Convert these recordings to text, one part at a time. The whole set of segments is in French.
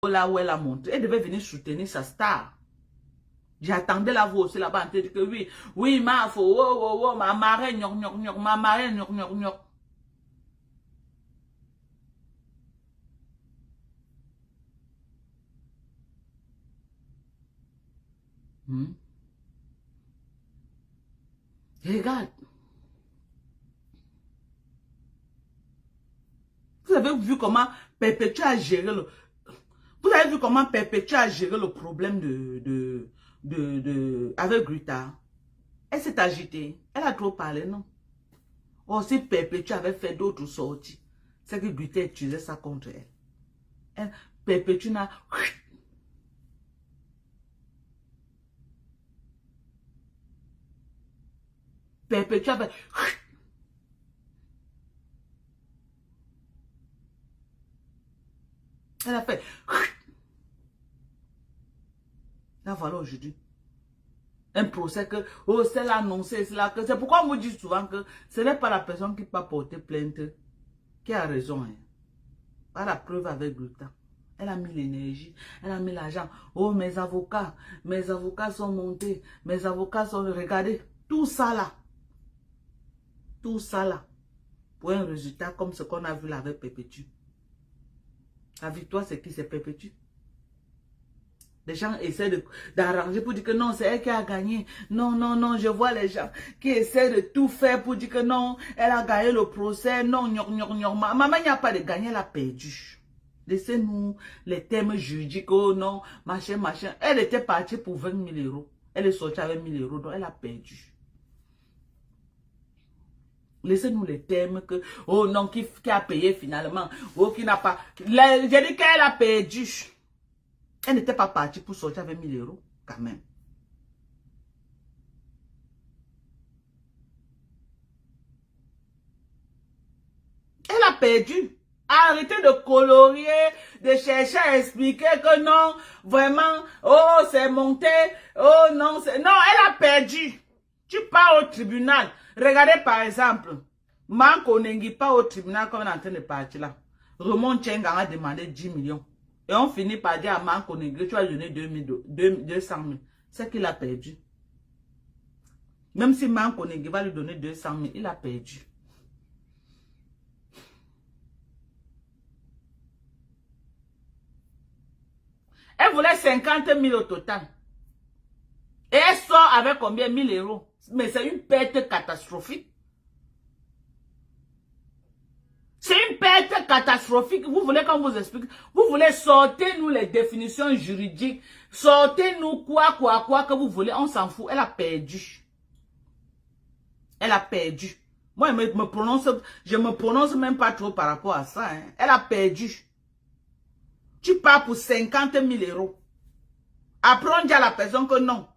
là où elle a monté. Elle devait venir soutenir sa star. J'attendais la voix aussi là-bas. Elle dit que oui, oui, ma faux, ma marraine, ma marraine, Regarde. Vous avez vu comment Perpétue a géré le... Vous avez vu comment Perpétue a géré le problème avec Grita. Elle s'est agitée. Elle a trop parlé, non? Oh, si Perpétue avait fait d'autres sorties, c'est que Grita utilisait ça contre elle. Perpétue n'a... Perpétue avait... Elle a fait... Là, voilà aujourd'hui. Un procès que, oh, c'est l'annoncé, c'est là que... C'est pourquoi on me dit souvent que ce n'est pas la personne qui peut porter plainte qui a raison. Hein. Pas la preuve avec le temps. Elle a mis l'énergie, elle a mis l'argent. Oh, mes avocats sont montés, mes avocats sont... Regardez, tout ça là. Tout ça là. Pour un résultat comme ce qu'on a vu là avec Perpétue. La victoire, c'est qui? C'est Perpétue. Les gens essaient d'arranger pour dire que non, c'est elle qui a gagné. Non, non, non, je vois les gens qui essaient de tout faire pour dire que non, elle a gagné le procès. Non, maman, il n'y a pas de gagner, elle a perdu. Laissez-nous les thèmes juridiques, oh non, machin, machin. Elle était partie pour 20 000 euros. Elle est sortie avec 1 000 euros, donc elle a perdu. Laissez-nous les thèmes que, oh non, qui a payé finalement, oh qui n'a pas. J'ai dit qu'elle a perdu. Elle n'était pas partie pour sortir avec 1 000 euros, quand même. Elle a perdu. Arrêtez de colorier, de chercher à expliquer que non, vraiment, oh, c'est monté, oh non, c'est... Non, elle a perdu. Tu pars au tribunal. Regardez par exemple, Manko Nengi pas au tribunal comme on est en train de partir là. Raymond Tchenga a demandé 10 millions. Et on finit par dire à Manko Nengi, tu as donné 200 000. C'est qu'il a perdu. Même si Manko Nengi va lui donner 200 000, il a perdu. Elle voulait 50 000 au total. Et elle sort avec combien? 1 000 euros. Mais c'est une perte catastrophique. C'est une perte catastrophique. Vous voulez qu'on vous explique? Vous voulez sortez-nous les définitions juridiques. Sortez-nous quoi que vous voulez. On s'en fout. Elle a perdu. Elle a perdu. Moi, je me prononce même pas trop par rapport à ça. Hein. Elle a perdu. Tu pars pour 50 000 euros. Après, on dit à la personne que non.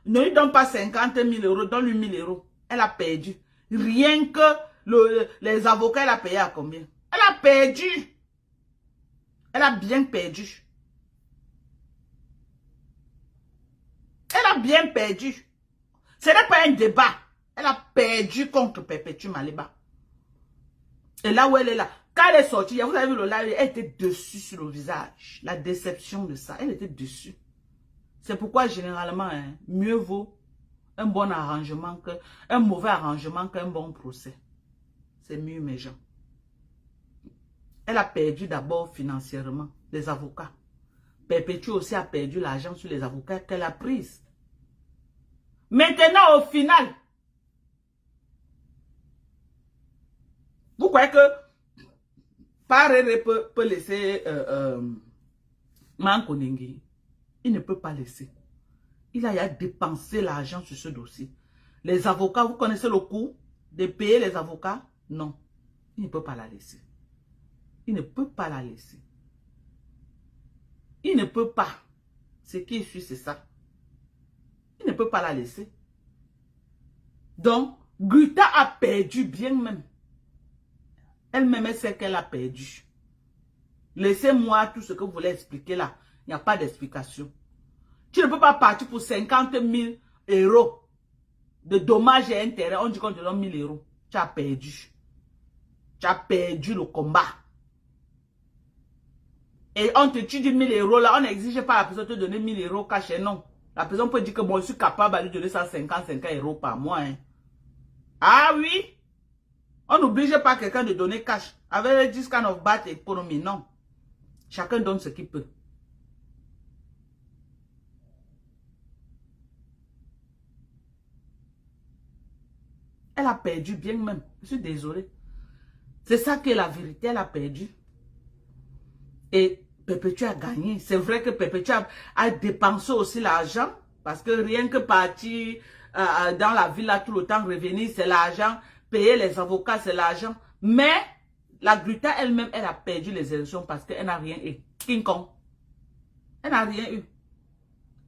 Ne lui donne pas 50 000 euros, donne-lui 1 000 euros. Elle a perdu. Rien que les avocats, elle a payé à combien? Elle a perdu. Elle a bien perdu. Elle a bien perdu. Ce n'est pas un débat. Elle a perdu contre Perpétue Maliba. Et là où elle est là, quand elle est sortie, vous avez vu le live, elle était dessus sur le visage. La déception de ça, elle était dessus. C'est pourquoi généralement, hein, mieux vaut un bon arrangement qu'un mauvais arrangement qu'un bon procès. C'est mieux, mes gens. Elle a perdu d'abord financièrement les avocats. Perpétue aussi a perdu l'argent sur les avocats qu'elle a pris. Maintenant, au final, vous croyez que Parere peut laisser Manko Nengi? Il ne peut pas laisser. Il a dépensé l'argent sur ce dossier. Les avocats, vous connaissez le coût de payer les avocats? Non. Il ne peut pas la laisser. Il ne peut pas la laisser. Il ne peut pas. Ce qui suit, c'est ça. Il ne peut pas la laisser. Donc, Grita a perdu bien même. Elle-même, elle sait qu'elle a perdu. Laissez-moi tout ce que vous voulez expliquer là. Il n'y a pas d'explication. Tu ne peux pas partir pour 50 000 euros de dommages et intérêts. On dit qu'on te donne 1 000 euros. Tu as perdu. Tu as perdu le combat. et on te tue 1000 euros là, on n'exige pas à la personne de te donner 1000 euros cash, non. La personne peut dire que moi, je suis capable de lui donner 150 euros par mois. Hein. Ah oui? On n'oblige pas quelqu'un de donner cash. Avec this kind of bad economy, non. Chacun donne ce qu'il peut. Elle a perdu bien même. Je suis désolée. C'est ça qui est la vérité. Elle a perdu. Et Perpétue a gagné. C'est vrai que Perpétue a dépensé aussi l'argent. Parce que rien que partir dans la ville là tout le temps, revenir, c'est l'argent. Payer les avocats, c'est l'argent. Mais la Gruta elle-même, elle a perdu les élections parce qu'elle n'a rien eu. King Kong. Elle n'a rien eu.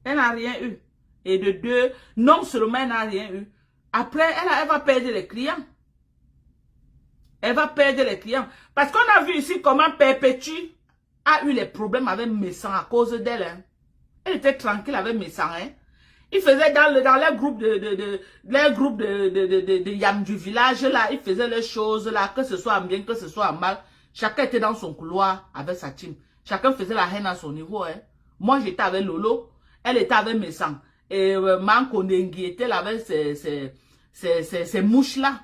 Elle n'a rien eu. Et de deux, non seulement elle n'a rien eu. Après, elle va perdre les clients. Elle va perdre les clients. Parce qu'on a vu ici comment Perpétue a eu les problèmes avec Messan à cause d'elle. Hein. Elle était tranquille avec Messan. Hein. Il faisait dans les groupes de Yam du village là, il faisait les choses là, que ce soit en bien, que ce soit en mal. Chacun était dans son couloir avec sa team. Chacun faisait la haine à son niveau. Hein. Moi, j'étais avec Lolo. Elle était avec Messan. Et Manko Nengi était là avec ces mouches-là.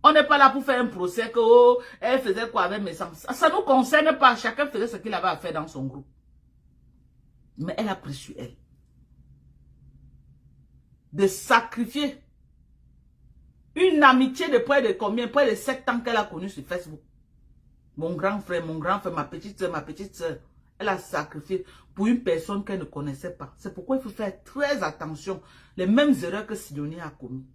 On n'est pas là pour faire un procès que oh, elle faisait quoi avec Messan. Ça ne nous concerne pas. Chacun faisait ce qu'il avait à faire dans son groupe. Mais elle a pris sur elle. De sacrifier une amitié de près de combien? Près de 7 ans qu'elle a connue sur Facebook. Mon grand frère, ma petite soeur. Elle a sacrifié pour une personne qu'elle ne connaissait pas. C'est pourquoi il faut faire très attention. Les mêmes erreurs que Sidonie a commises.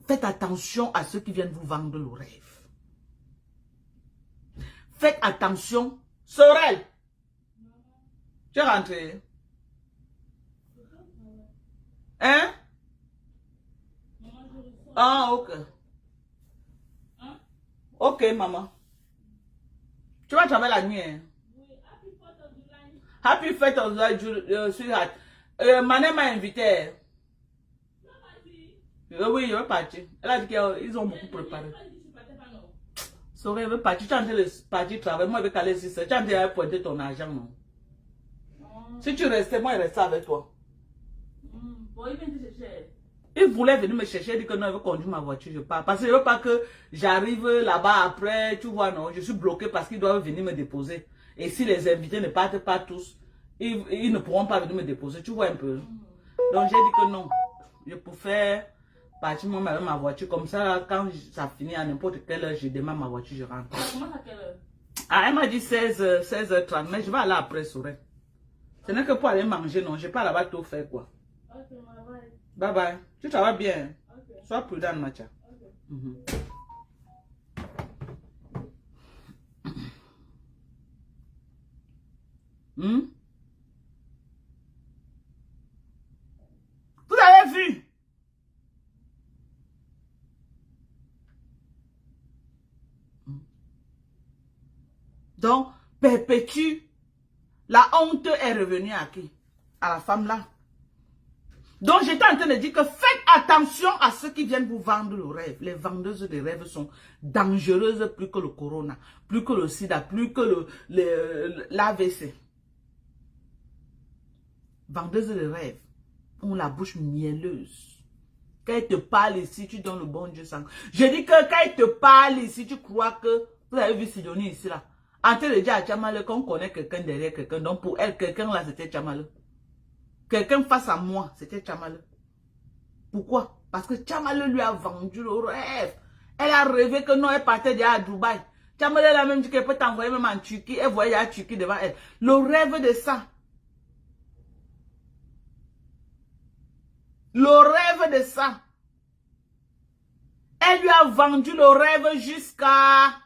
Faites attention à ceux qui viennent vous vendre le rêve. Faites attention. Sorel, tu es rentré. Hein? Ah, ok. Ok, maman. Tu vas travailler la nuit. Hein? Happy 4th of July, sweetheart. Mané m'a invité. Oui, il veut partir. Elle a dit qu'ils ont beaucoup préparé. Sorry, elle veut partir. Tu es en train de partir travailler. Moi, je vais caler ici. Tu es en train de pointer ton argent, non? Si tu restais, moi, je restais avec toi. Il voulait venir me chercher, il dit que non, il veut conduire ma voiture, je pars. Parce qu'il ne veut pas que j'arrive là-bas après, tu vois, non, je suis bloqué parce qu'ils doivent venir me déposer. Et si les invités ne partent pas tous, ils ne pourront pas venir me déposer, tu vois un peu. Donc j'ai dit que non, je préfère partir moi avec ma voiture, comme ça, quand ça finit à n'importe quelle heure, je démarre ma voiture, je rentre. Comment à quelle heure? Ah, elle m'a dit 16h30, mais je vais aller après, Souré. Ce n'est que pour aller manger, non, je ne vais pas là-bas tout faire, quoi. Ok, bye bye. Tu travailles bien. Okay. Sois prudent, Macha. Okay. Vous avez vu? Donc, Perpétue, la honte est revenue à qui? À la femme là. Donc, j'étais en train de dire que faites attention à ceux qui viennent vous vendre le rêve. Les vendeuses de rêves sont dangereuses plus que le corona, plus que le sida, plus que l'AVC. Vendeuses de rêves ont la bouche mielleuse. Quand ils te parlent ici, tu donnes le bon Dieu sang. Je dis que quand ils te parlent ici, tu crois que... Vous avez vu Sidonie ici là. En train de dire à Tchamale qu'on connaît quelqu'un derrière quelqu'un. Donc pour elle, quelqu'un là, c'était Tchamale. Quelqu'un face à moi, c'était Tchamale. Pourquoi? Parce que Tchamale lui a vendu le rêve. Elle a rêvé que non, elle partait déjà à Dubaï. Tchamale elle a même dit qu'elle peut t'envoyer même en Turquie. Elle voyait la Turquie devant elle. Le rêve de ça. Le rêve de ça. Elle lui a vendu le rêve jusqu'à...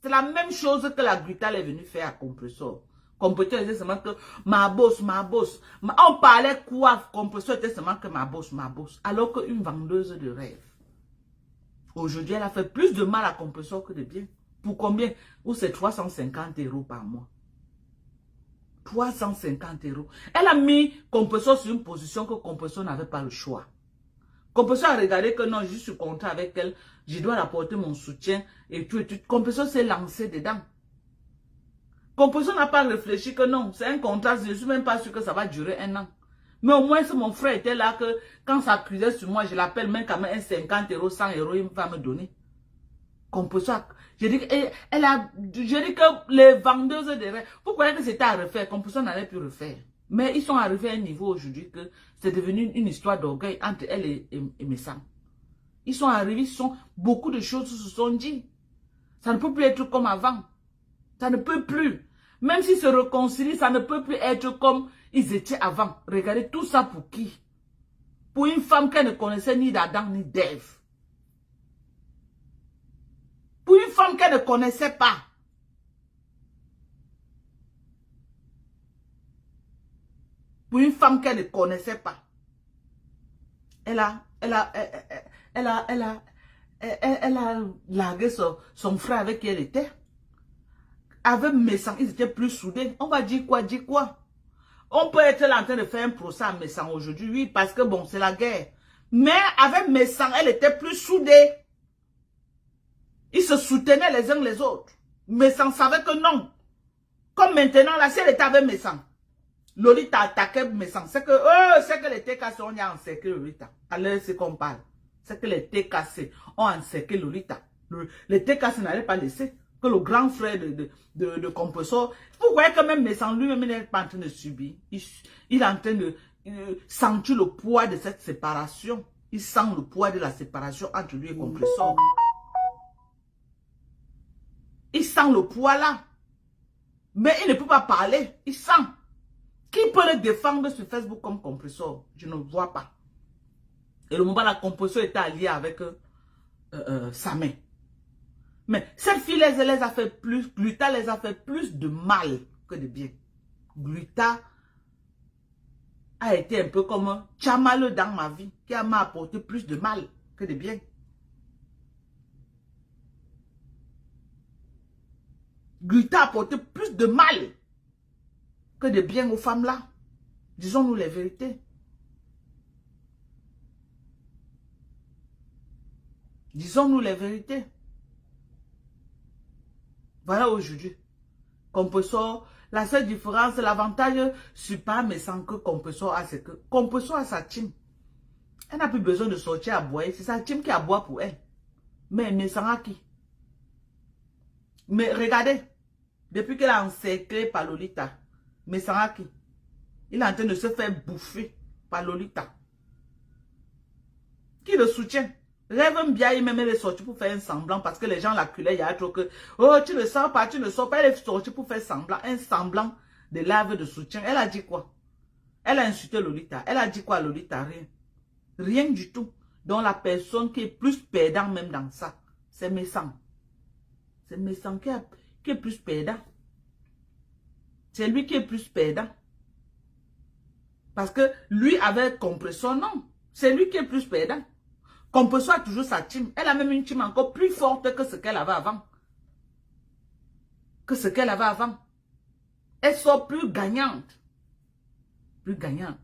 C'est la même chose que la Gruta est venue faire à Compressor. Compressor était seulement que ma boss. On parlait quoi? Compressor était seulement que ma boss. Alors qu'une vendeuse de rêve. Aujourd'hui, elle a fait plus de mal à Compressor que de bien. Pour combien? Ou c'est 350 € par mois. 350 €. Elle a mis Compressor sur une position que Compressor n'avait pas le choix. Compression a regardé que non, je suis contrat avec elle, je dois apporter mon soutien et tout et tout. Compression s'est lancé dedans. Compression n'a pas réfléchi que non, c'est un contrat, je ne suis même pas sûr que ça va durer 1 an. Mais au moins, si mon frère était là, que quand ça cuisait sur moi, je l'appelle même quand même un 50 €, 100 €, il va me donner. Compression, je dis que les vendeuses de rêves, vous croyez que c'était à refaire, Compression n'allait plus refaire. Mais ils sont arrivés à un niveau aujourd'hui que c'est devenu une histoire d'orgueil entre elle et Messam. Ils sont arrivés, beaucoup de choses se sont dit. Ça ne peut plus être comme avant. Ça ne peut plus. Même s'ils se réconcilient, ça ne peut plus être comme ils étaient avant. Regardez tout ça pour qui? Pour une femme qu'elle ne connaissait ni d'Adam ni d'Ève. Pour une femme qu'elle ne connaissait pas. Pour une femme qu'elle ne connaissait pas. Elle a largué son frère avec qui elle était. Avec Messan, ils étaient plus soudés. On va dire quoi, On peut être là en train de faire un procès à Messan aujourd'hui, oui, parce que bon, c'est la guerre. Mais avec Messan, elle était plus soudée. Ils se soutenaient les uns les autres. Messan savait que non. Comme maintenant, là, si elle était avec Messan, Lolita attaquait Messan. C'est que les TKC ont encerclé Lolita. Alors, c'est qu'on parle. C'est que les TKC ont encerclé Lolita. Les TKC n'allaient pas laisser que le grand frère de Compressor. Vous voyez que même Messan lui-même n'est pas en train de subir. Il est en train de sentir le poids de cette séparation. Il sent le poids de la séparation entre lui et Compressor. Il sent le poids là. Mais il ne peut pas parler. Il sent. Qui peut le défendre sur Facebook comme Compressor? Je ne vois pas. Et le moment où la Compressor était alliée avec sa main. Mais cette fille les a fait plus, Gluta les a fait plus de mal que de bien. Gluta a été un peu comme un chamallow dans ma vie, qui m'a apporté plus de mal que de bien. Gluta a apporté plus de mal que de bien aux femmes là. Disons-nous les vérités. Disons-nous les vérités. Voilà aujourd'hui. Compressor, la seule différence, l'avantage sur pas mais sans que Compressor a, c'est que Compressor a sa team. Elle n'a plus besoin de sortir à boire. C'est sa team qui a boire pour elle. Mais sans a qui? Mais regardez, depuis qu'elle a encerclé par Lolita, mais sans a qui? Il est en train de se faire bouffer par Lolita. Qui le soutient? Rêve bien, il même elle est sortie pour faire un semblant parce que les gens l'acculaient, il y a trop que oh tu ne sors pas, tu ne sors pas. Elle est sortie pour faire semblant, un semblant de lave de soutien. Elle a dit quoi? Elle a insulté Lolita. Elle a dit quoi Lolita? Rien. Rien du tout. Donc la personne qui est plus perdant même dans ça, c'est Messan. C'est Messan qui est plus perdant. C'est lui qui est plus perdant. Parce que lui avait Compressor, non. C'est lui qui est plus perdant. Compressor a toujours sa team. Elle a même une team encore plus forte que ce qu'elle avait avant. Que ce qu'elle avait avant. Elle sort plus gagnante. Plus gagnante.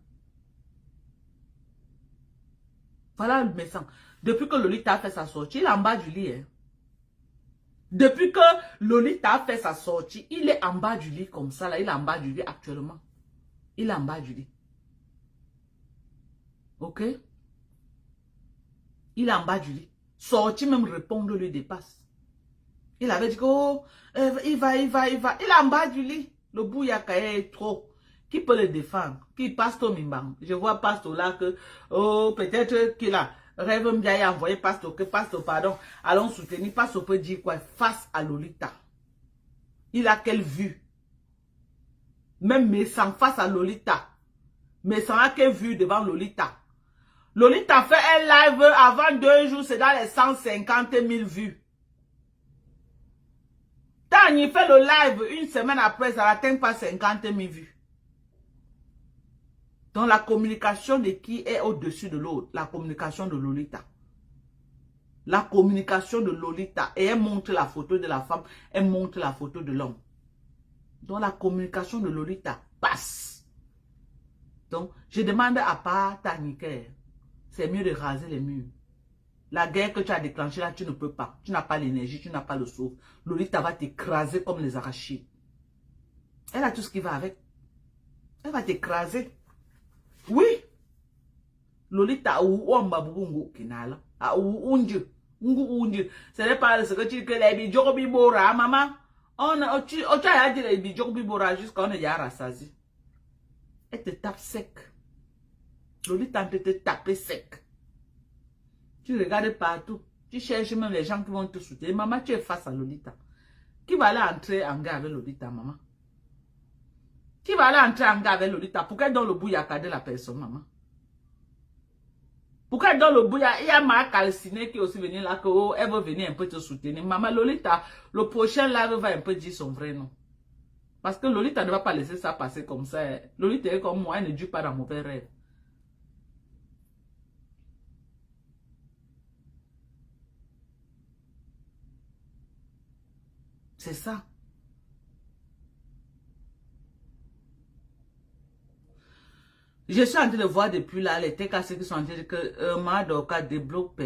Voilà le Messan. Depuis que Lolita a fait sa sortie, il est en bas du lit. Hein. Depuis que Lolita a fait sa sortie, il est en bas du lit comme ça. Là. Il est en bas du lit actuellement. Il est en bas du lit. Ok? Il est en bas du lit. Sorti même répondre lui dépasse. Il avait dit que oh, il va. Il est en bas du lit. Le bouyaka est trop. Qui peut le défendre? Qui Pasteur Mimbang? Je vois Pasteur là que oh peut-être qu'il a rêve bien envoyé Pasteur que Pasteur pardon. Allons soutenir. Pasteur peut dire quoi face à Lolita. Il a quelle vue? Même Messan face à Lolita. Messan a quelle vue devant Lolita? Lolita fait un live avant 2 jours, c'est dans les 150 000 vues. Quand il fait le live, une semaine après, ça n'atteint pas 50 000 vues. Donc la communication de qui est au-dessus de l'autre? La communication de Lolita. La communication de Lolita. Et elle montre la photo de la femme, elle montre la photo de l'homme. Donc la communication de Lolita passe. Donc je demande à part Taniker. c'est mieux de raser les murs. La guerre que tu as déclenchée là, tu ne peux pas. Tu n'as pas l'énergie, tu n'as pas le souffle. Lolita va t'écraser comme les arachides. Elle a tout ce qui va avec. Elle va t'écraser. Oui. Lolita ou Mbabungu Kinala. Ou Unju. Ce n'est pas ce que tu dis que les bidjobi bora, maman. Tu as dit les bidjobi bora jusqu'à on est à rassasi. Elle te tape sec. Lolita te taper sec. Tu regardes partout. Tu cherches même les gens qui vont te soutenir. Maman, tu es face à Lolita. Qui va aller entrer en guerre avec Lolita, maman? Qui va aller entrer en guerre avec Lolita? Pourquoi dans le bout, il y a cadé la personne, maman? Pourquoi dans le bout, il y a ma calcinée qui est aussi venue là, elle veut venir un peu te soutenir. Maman, Lolita, le prochain live va un peu dire son vrai nom. Parce que Lolita ne va pas laisser ça passer comme ça. Lolita est comme moi, elle ne dure pas dans mauvais rêve. C'est ça. Je suis en train de voir depuis là les TKC qui sont en train de dire que Madoka débloque